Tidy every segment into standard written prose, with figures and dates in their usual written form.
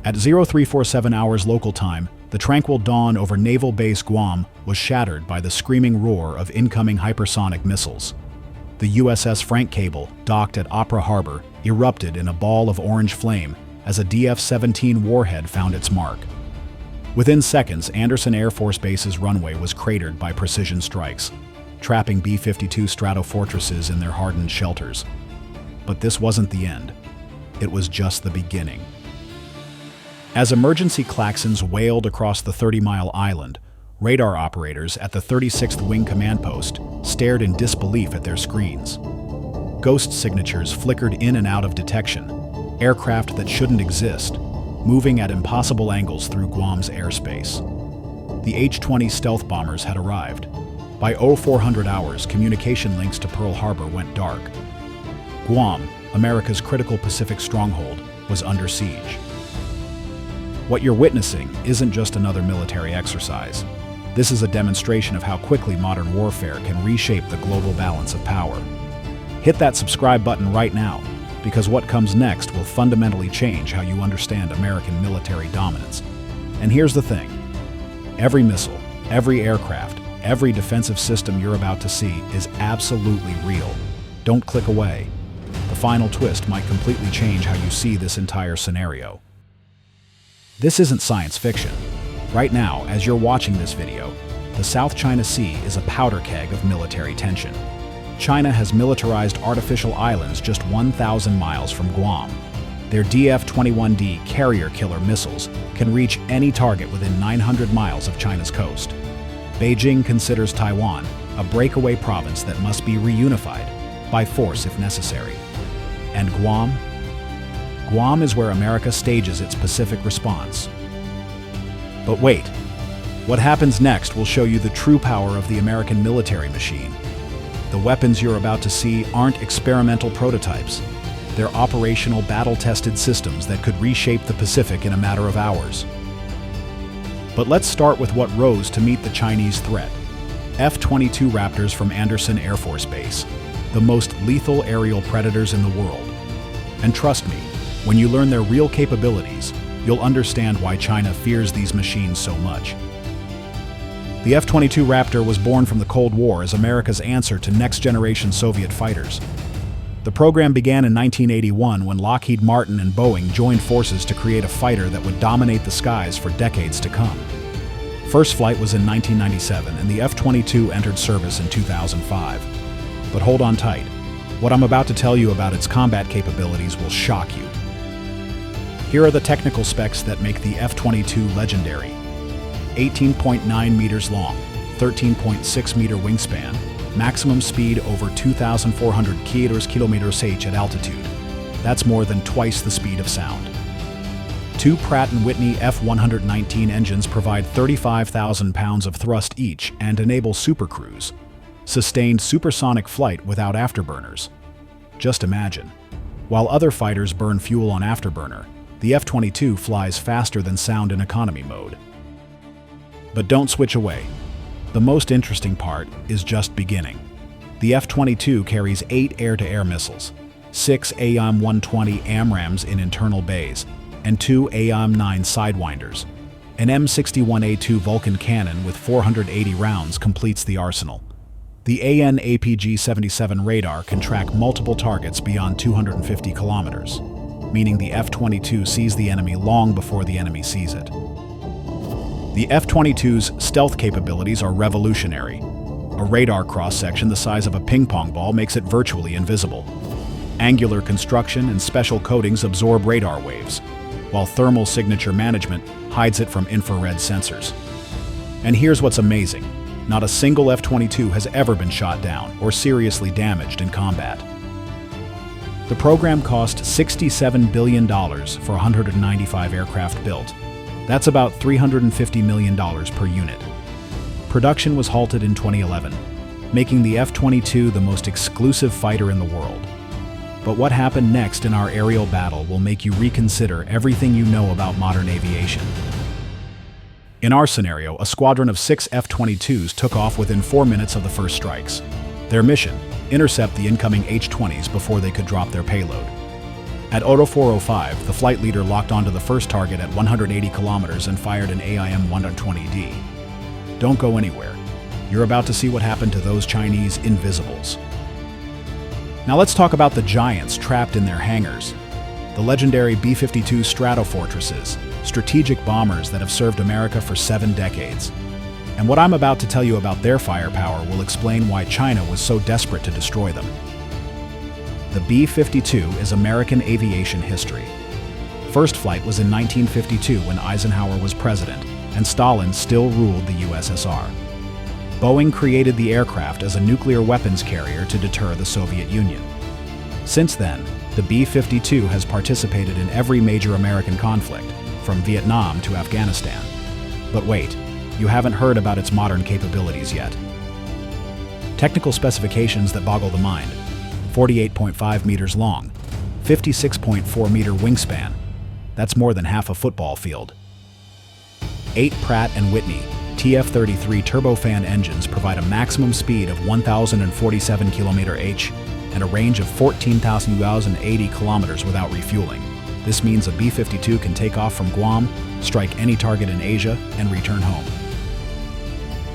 At 0347 hours local time, the tranquil dawn over Naval Base Guam was shattered by the screaming roar of incoming hypersonic missiles. The USS Frank Cable, docked at Opera Harbor, erupted in a ball of orange flame as a F-17 warhead found its mark. Within seconds, Andersen Air Force Base's runway was cratered by precision strikes, trapping B-52 Stratofortresses in their hardened shelters. But this wasn't the end. It was just the beginning. As emergency klaxons wailed across the 30-mile island, radar operators at the 36th Wing Command Post stared in disbelief at their screens. Ghost signatures flickered in and out of detection, aircraft that shouldn't exist, moving at impossible angles through Guam's airspace. The H-20 stealth bombers had arrived. By 0400 hours, communication links to Pearl Harbor went dark. Guam, America's critical Pacific stronghold, was under siege. What you're witnessing isn't just another military exercise. This is a demonstration of how quickly modern warfare can reshape the global balance of power. Hit that subscribe button right now, because what comes next will fundamentally change how you understand American military dominance. And here's the thing. Every missile, every aircraft, every defensive system you're about to see is absolutely real. Don't click away. The final twist might completely change how you see this entire scenario. This isn't science fiction. Right now, as you're watching this video, the South China Sea is a powder keg of military tension. China has militarized artificial islands just 1,000 miles from Guam. Their DF-21D carrier killer missiles can reach any target within 900 miles of China's coast. Beijing considers Taiwan a breakaway province that must be reunified, by force if necessary. And Guam? Guam is where America stages its Pacific response. But wait, what happens next will show you the true power of the American military machine. The weapons you're about to see aren't experimental prototypes. They're operational, battle-tested systems that could reshape the Pacific in a matter of hours. But let's start with what rose to meet the Chinese threat. F-22 Raptors from Andersen Air Force Base, the most lethal aerial predators in the world. And trust me, when you learn their real capabilities, you'll understand why China fears these machines so much. The F-22 Raptor was born from the Cold War as America's answer to next-generation Soviet fighters. The program began in 1981 when Lockheed Martin and Boeing joined forces to create a fighter that would dominate the skies for decades to come. First flight was in 1997, and the F-22 entered service in 2005. But hold on tight. What I'm about to tell you about its combat capabilities will shock you. Here are the technical specs that make the F-22 legendary. 18.9 meters long, 13.6 meter wingspan, maximum speed over 2,400 km/h at altitude. That's more than twice the speed of sound. Two Pratt & Whitney F-119 engines provide 35,000 pounds of thrust each and enable supercruise, sustained supersonic flight without afterburners. Just imagine. While other fighters burn fuel on afterburner, the F-22 flies faster than sound in economy mode. But don't switch away. The most interesting part is just beginning. The F-22 carries 8 air-to-air missiles, 6 AIM-120 AMRAAMs in internal bays, and 2 AIM-9 Sidewinders. An M61A2 Vulcan cannon with 480 rounds completes the arsenal. The AN/APG-77 radar can track multiple targets beyond 250 kilometers, meaning the F-22 sees the enemy long before the enemy sees it. The F-22's stealth capabilities are revolutionary. A radar cross-section the size of a ping-pong ball makes it virtually invisible. Angular construction and special coatings absorb radar waves, while thermal signature management hides it from infrared sensors. And here's what's amazing. Not a single F-22 has ever been shot down or seriously damaged in combat. The program cost $67 billion for 195 aircraft built. That's about $350 million per unit. Production was halted in 2011, making the F-22 the most exclusive fighter in the world. But what happened next in our aerial battle will make you reconsider everything you know about modern aviation. In our scenario, a squadron of 6 F-22s took off within 4 minutes of the first strikes. Their mission: intercept the incoming H-20s before they could drop their payload. At Oto 405, the flight leader locked onto the first target at 180 kilometers and fired an AIM-120D. Don't go anywhere. You're about to see what happened to those Chinese invisibles. Now let's talk about the giants trapped in their hangars. The legendary B-52 Stratofortresses, strategic bombers that have served America for 7 decades. And what I'm about to tell you about their firepower will explain why China was so desperate to destroy them. The B-52 is American aviation history. First flight was in 1952 when Eisenhower was president, and Stalin still ruled the USSR. Boeing created the aircraft as a nuclear weapons carrier to deter the Soviet Union. Since then, the B-52 has participated in every major American conflict, from Vietnam to Afghanistan. But wait, you haven't heard about its modern capabilities yet. Technical specifications that boggle the mind: 48.5 meters long, 56.4 meter wingspan. That's more than half a football field. 8 Pratt & Whitney TF-33 turbofan engines provide a maximum speed of 1,047 km/h and a range of 14,080 kilometers without refueling. This means a B-52 can take off from Guam, strike any target in Asia, and return home.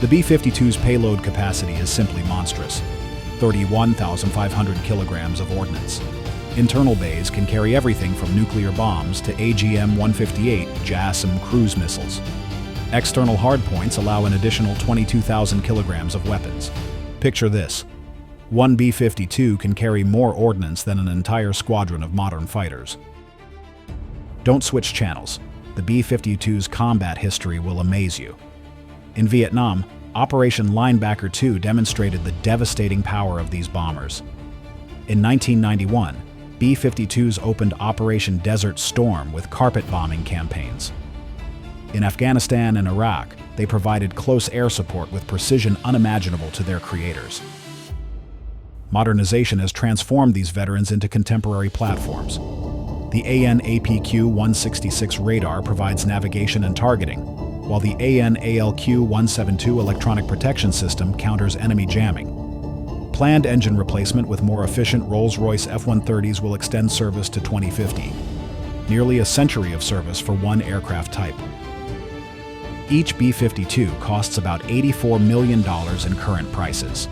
The B-52's payload capacity is simply monstrous: 31,500 kilograms of ordnance. Internal bays can carry everything from nuclear bombs to AGM-158 JASSM cruise missiles. External hardpoints allow an additional 22,000 kilograms of weapons. Picture this: one B-52 can carry more ordnance than an entire squadron of modern fighters. Don't switch channels. The B-52's combat history will amaze you. In Vietnam, Operation Linebacker II demonstrated the devastating power of these bombers. In 1991, B-52s opened Operation Desert Storm with carpet bombing campaigns. In Afghanistan and Iraq, they provided close air support with precision unimaginable to their creators. Modernization has transformed these veterans into contemporary platforms. The AN/APQ-166 radar provides navigation and targeting, while the AN/ALQ-172 electronic protection system counters enemy jamming. Planned engine replacement with more efficient Rolls-Royce F-130s will extend service to 2050. Nearly a century of service for one aircraft type. Each B-52 costs about $84 million in current prices.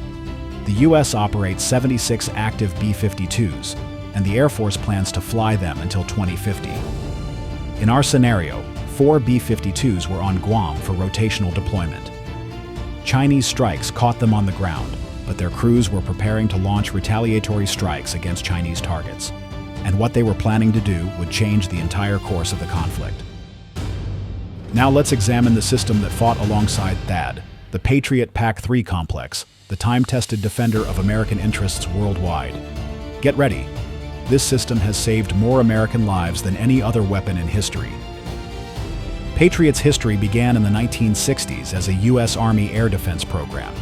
The U.S. operates 76 active B-52s, and the Air Force plans to fly them until 2050. In our scenario, 4 B-52s were on Guam for rotational deployment. Chinese strikes caught them on the ground, but their crews were preparing to launch retaliatory strikes against Chinese targets. And what they were planning to do would change the entire course of the conflict. Now let's examine the system that fought alongside THAAD, the Patriot PAC-3 complex, the time-tested defender of American interests worldwide. Get ready. This system has saved more American lives than any other weapon in history. Patriot's history began in the 1960s as a U.S. Army air defense program.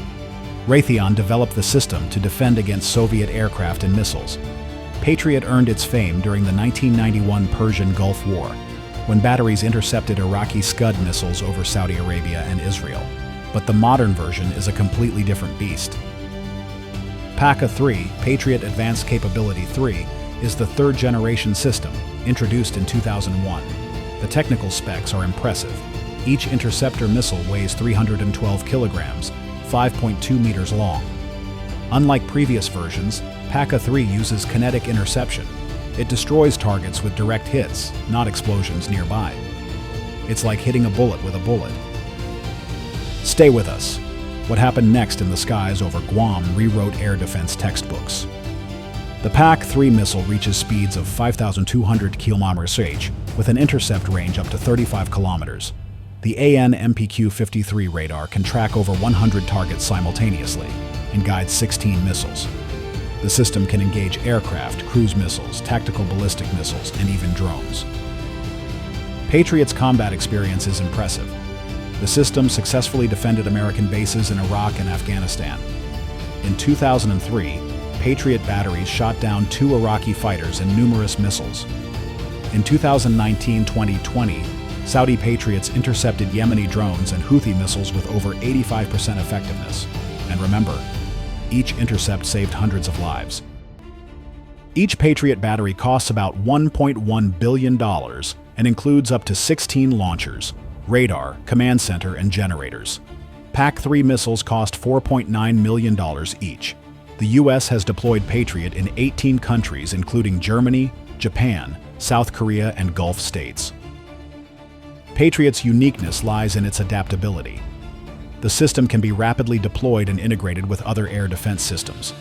Raytheon developed the system to defend against Soviet aircraft and missiles. Patriot earned its fame during the 1991 Persian Gulf War, when batteries intercepted Iraqi Scud missiles over Saudi Arabia and Israel. But the modern version is a completely different beast. PACA-3, Patriot Advanced Capability 3, is the third-generation system, introduced in 2001. The technical specs are impressive. Each interceptor missile weighs 312 kilograms, 5.2 meters long. Unlike previous versions, PACA-3 uses kinetic interception. It destroys targets with direct hits, not explosions nearby. It's like hitting a bullet with a bullet. Stay with us. What happened next in the skies over Guam rewrote air defense textbooks. The PAC-3 missile reaches speeds of 5,200 km/h with an intercept range up to 35 kilometers. The AN/MPQ-53 radar can track over 100 targets simultaneously and guide 16 missiles. The system can engage aircraft, cruise missiles, tactical ballistic missiles, and even drones. Patriot's combat experience is impressive. The system successfully defended American bases in Iraq and Afghanistan. In 2003, Patriot batteries shot down 2 Iraqi fighters and numerous missiles. In 2019-2020, Saudi Patriots intercepted Yemeni drones and Houthi missiles with over 85% effectiveness. And remember, each intercept saved hundreds of lives. Each Patriot battery costs about $1.1 billion and includes up to 16 launchers, radar, command center, and generators. PAC-3 missiles cost $4.9 million each. The U.S. has deployed Patriot in 18 countries, including Germany, Japan, South Korea, and Gulf states. Patriot's uniqueness lies in its adaptability. The system can be rapidly deployed and integrated with other air defense systems.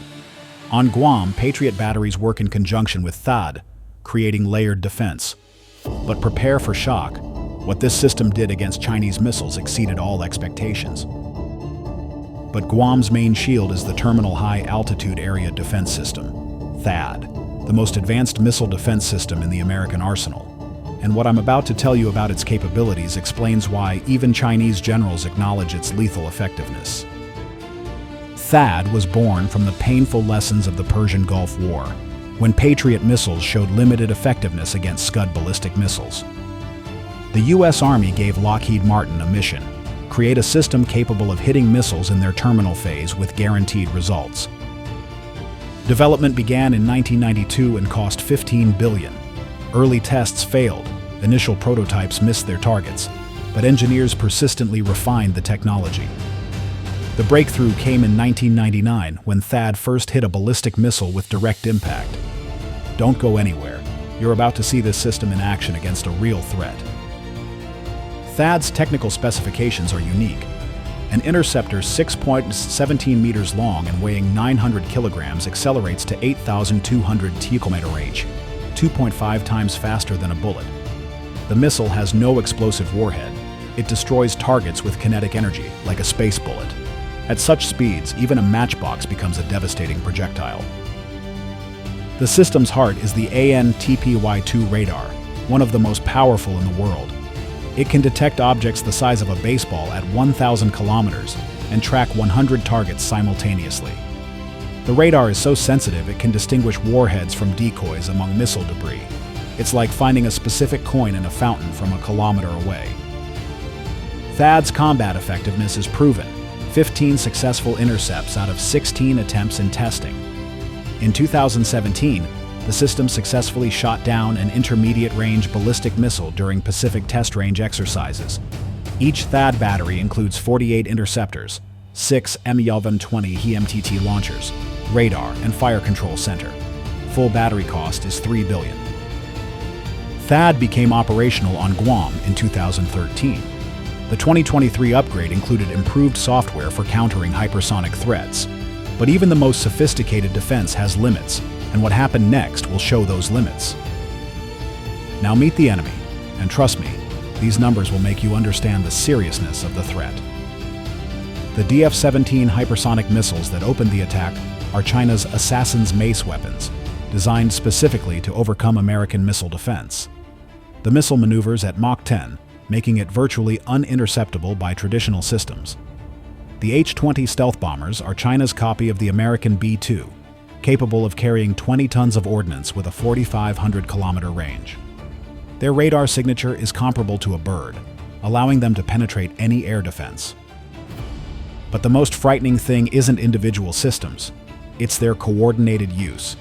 On Guam, Patriot batteries work in conjunction with THAAD, creating layered defense. But prepare for shock. What this system did against Chinese missiles exceeded all expectations. But Guam's main shield is the Terminal High Altitude Area Defense System, THAAD, the most advanced missile defense system in the American arsenal. And what I'm about to tell you about its capabilities explains why even Chinese generals acknowledge its lethal effectiveness. THAAD was born from the painful lessons of the Persian Gulf War, when Patriot missiles showed limited effectiveness against Scud ballistic missiles. The U.S. Army gave Lockheed Martin a mission: create a system capable of hitting missiles in their terminal phase with guaranteed results. Development began in 1992 and cost $15 billion. Early tests failed, initial prototypes missed their targets, but engineers persistently refined the technology. The breakthrough came in 1999 when THAAD first hit a ballistic missile with direct impact. Don't go anywhere. You're about to see this system in action against a real threat. THAAD's technical specifications are unique. An interceptor 6.17 meters long and weighing 900 kilograms accelerates to 8,200 km/h, 2.5 times faster than a bullet. The missile has no explosive warhead. It destroys targets with kinetic energy, like a space bullet. At such speeds, even a matchbox becomes a devastating projectile. The system's heart is the AN/TPY-2 radar, one of the most powerful in the world. It can detect objects the size of a baseball at 1,000 kilometers and track 100 targets simultaneously. The radar is so sensitive it can distinguish warheads from decoys among missile debris. It's like finding a specific coin in a fountain from a kilometer away. THAAD's combat effectiveness is proven: 15 successful intercepts out of 16 attempts in testing. In 2017, the system successfully shot down an intermediate-range ballistic missile during Pacific Test Range exercises. Each THAAD battery includes 48 interceptors, 6 M-117 HEMTT launchers, radar, and fire control center. Full battery cost is $3 billion. THAAD became operational on Guam in 2013. The 2023 upgrade included improved software for countering hypersonic threats. But even the most sophisticated defense has limits, and what happened next will show those limits. Now meet the enemy, and trust me, these numbers will make you understand the seriousness of the threat. The F-17 hypersonic missiles that opened the attack are China's Assassin's Mace weapons, designed specifically to overcome American missile defense. The missile maneuvers at Mach 10, making it virtually uninterceptable by traditional systems. The H-20 stealth bombers are China's copy of the American B-52, capable of carrying 20 tons of ordnance with a 4,500-kilometer range. Their radar signature is comparable to a bird, allowing them to penetrate any air defense. But the most frightening thing isn't individual systems, it's their coordinated use.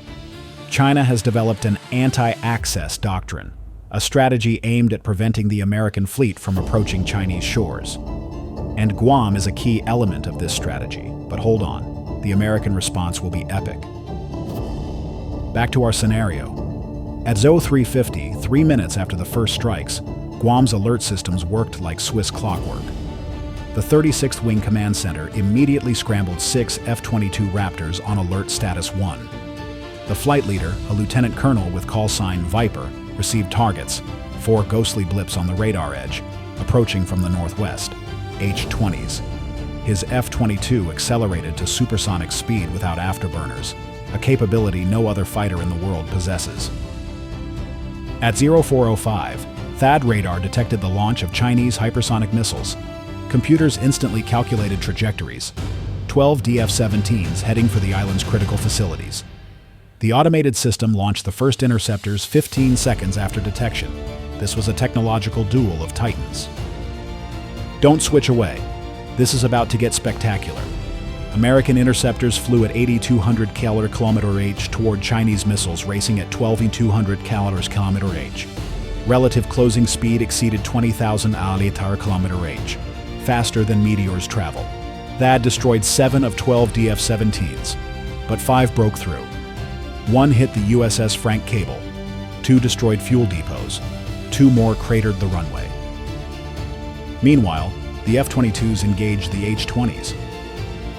China has developed an anti-access doctrine, a strategy aimed at preventing the American fleet from approaching Chinese shores. And Guam is a key element of this strategy. But hold on, the American response will be epic. Back to our scenario. At 0350, 3 minutes after the first strikes, Guam's alert systems worked like Swiss clockwork. The 36th Wing Command Center immediately scrambled 6 F-22 Raptors on Alert Status 1. The flight leader, a lieutenant colonel with call sign Viper, received targets, 4 ghostly blips on the radar edge, approaching from the northwest, H-20s. His F-22 accelerated to supersonic speed without afterburners, a capability no other fighter in the world possesses. At 0405, THAAD radar detected the launch of Chinese hypersonic missiles. Computers instantly calculated trajectories, 12 F-17s heading for the island's critical facilities. The automated system launched the first interceptors 15 seconds after detection. This was a technological duel of titans. Don't switch away. This is about to get spectacular. American interceptors flew at 8,200 km/h toward Chinese missiles racing at 12,200 km/h. Relative closing speed exceeded 20,000 km/h, faster than meteors travel. THAAD destroyed 7 of 12 F-17s, but 5 broke through. 1 hit the USS Frank Cable, 2 destroyed fuel depots, 2 more cratered the runway. Meanwhile, the F-22s engaged the H-20s.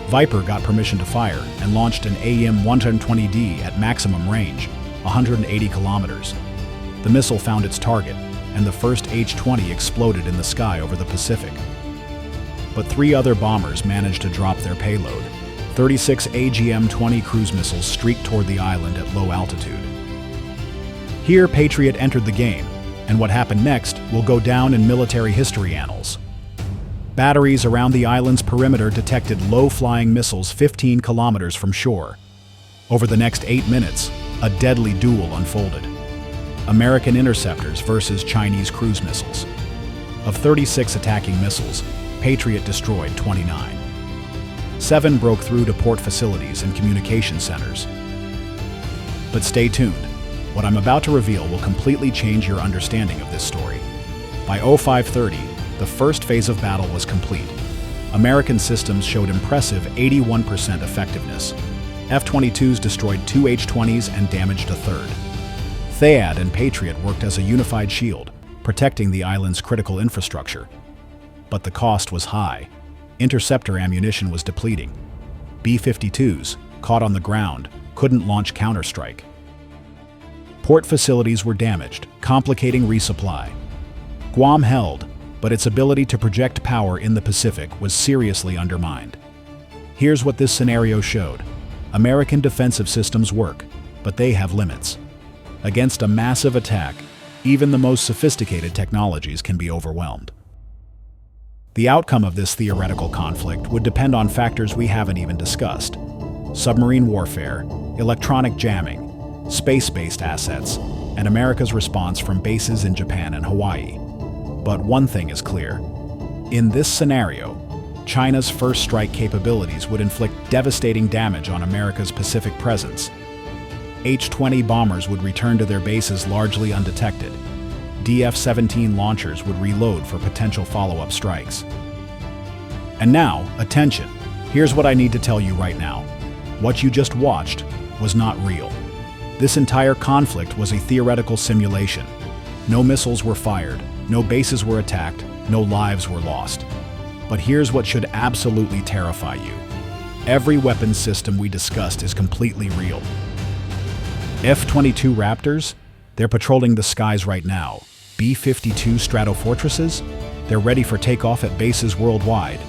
Viper got permission to fire and launched an AIM-120D at maximum range, 180 kilometers. The missile found its target, and the first H-20 exploded in the sky over the Pacific. But 3 other bombers managed to drop their payload. 36 AGM-20 cruise missiles streaked toward the island at low altitude. Here, Patriot entered the game, and what happened next will go down in military history annals. Batteries around the island's perimeter detected low-flying missiles 15 kilometers from shore. Over the next 8 minutes, a deadly duel unfolded. American interceptors versus Chinese cruise missiles. Of 36 attacking missiles, Patriot destroyed 29. 7 broke through to port facilities and communication centers. But stay tuned. What I'm about to reveal will completely change your understanding of this story. By 0530, the first phase of battle was complete. American systems showed impressive 81% effectiveness. F-22s destroyed 2 H-20s and damaged a third. THAAD and Patriot worked as a unified shield, protecting the island's critical infrastructure. But the cost was high. Interceptor ammunition was depleting. B-52s, caught on the ground, couldn't launch counterstrike. Port facilities were damaged, complicating resupply. Guam held, but its ability to project power in the Pacific was seriously undermined. Here's what this scenario showed. American defensive systems work, but they have limits. Against a massive attack, even the most sophisticated technologies can be overwhelmed. The outcome of this theoretical conflict would depend on factors we haven't even discussed: submarine warfare, electronic jamming, space-based assets, and America's response from bases in Japan and Hawaii. But one thing is clear. In this scenario, China's first strike capabilities would inflict devastating damage on America's Pacific presence. H-20 bombers would return to their bases largely undetected. F-17 launchers would reload for potential follow-up strikes. And now, attention, here's what I need to tell you right now. What you just watched was not real. This entire conflict was a theoretical simulation. No missiles were fired, no bases were attacked, no lives were lost. But here's what should absolutely terrify you. Every weapons system we discussed is completely real. F-22 Raptors? They're patrolling the skies right now. B-52 Stratofortresses? They're ready for takeoff at bases worldwide.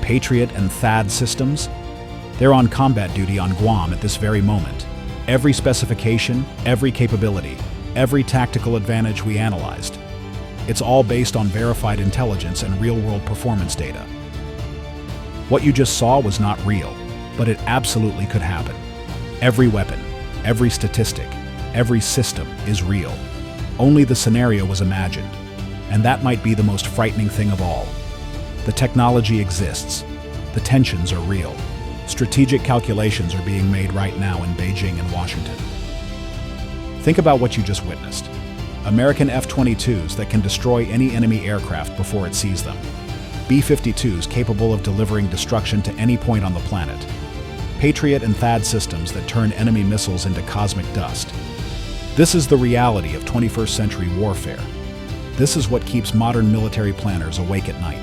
Patriot and THAAD systems? They're on combat duty on Guam at this very moment. Every specification, every capability, every tactical advantage we analyzed. It's all based on verified intelligence and real-world performance data. What you just saw was not real, but it absolutely could happen. Every weapon, every statistic, every system is real. Only the scenario was imagined, and that might be the most frightening thing of all. The technology exists. The tensions are real. Strategic calculations are being made right now in Beijing and Washington. Think about what you just witnessed. American F-22s that can destroy any enemy aircraft before it sees them. B-52s capable of delivering destruction to any point on the planet. Patriot and THAAD systems that turn enemy missiles into cosmic dust. This is the reality of 21st century warfare. This is what keeps modern military planners awake at night.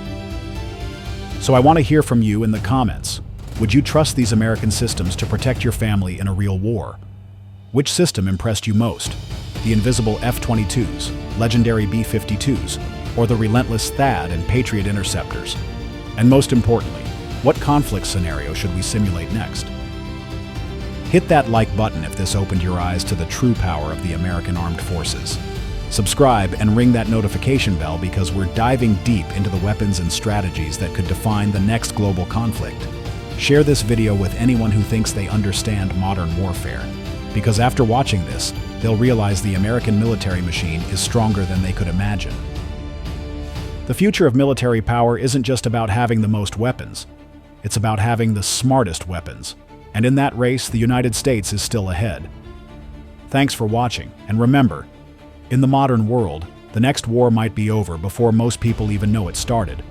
So I want to hear from you in the comments. Would you trust these American systems to protect your family in a real war? Which system impressed you most? The invisible F-22s, legendary B-52s, or the relentless THAAD and Patriot interceptors? And most importantly, what conflict scenario should we simulate next? Hit that like button if this opened your eyes to the true power of the American Armed Forces. Subscribe and ring that notification bell because we're diving deep into the weapons and strategies that could define the next global conflict. Share this video with anyone who thinks they understand modern warfare, because after watching this, they'll realize the American military machine is stronger than they could imagine. The future of military power isn't just about having the most weapons. It's about having the smartest weapons. And in that race, the United States is still ahead. Thanks for watching, and remember, in the modern world, the next war might be over before most people even know it started.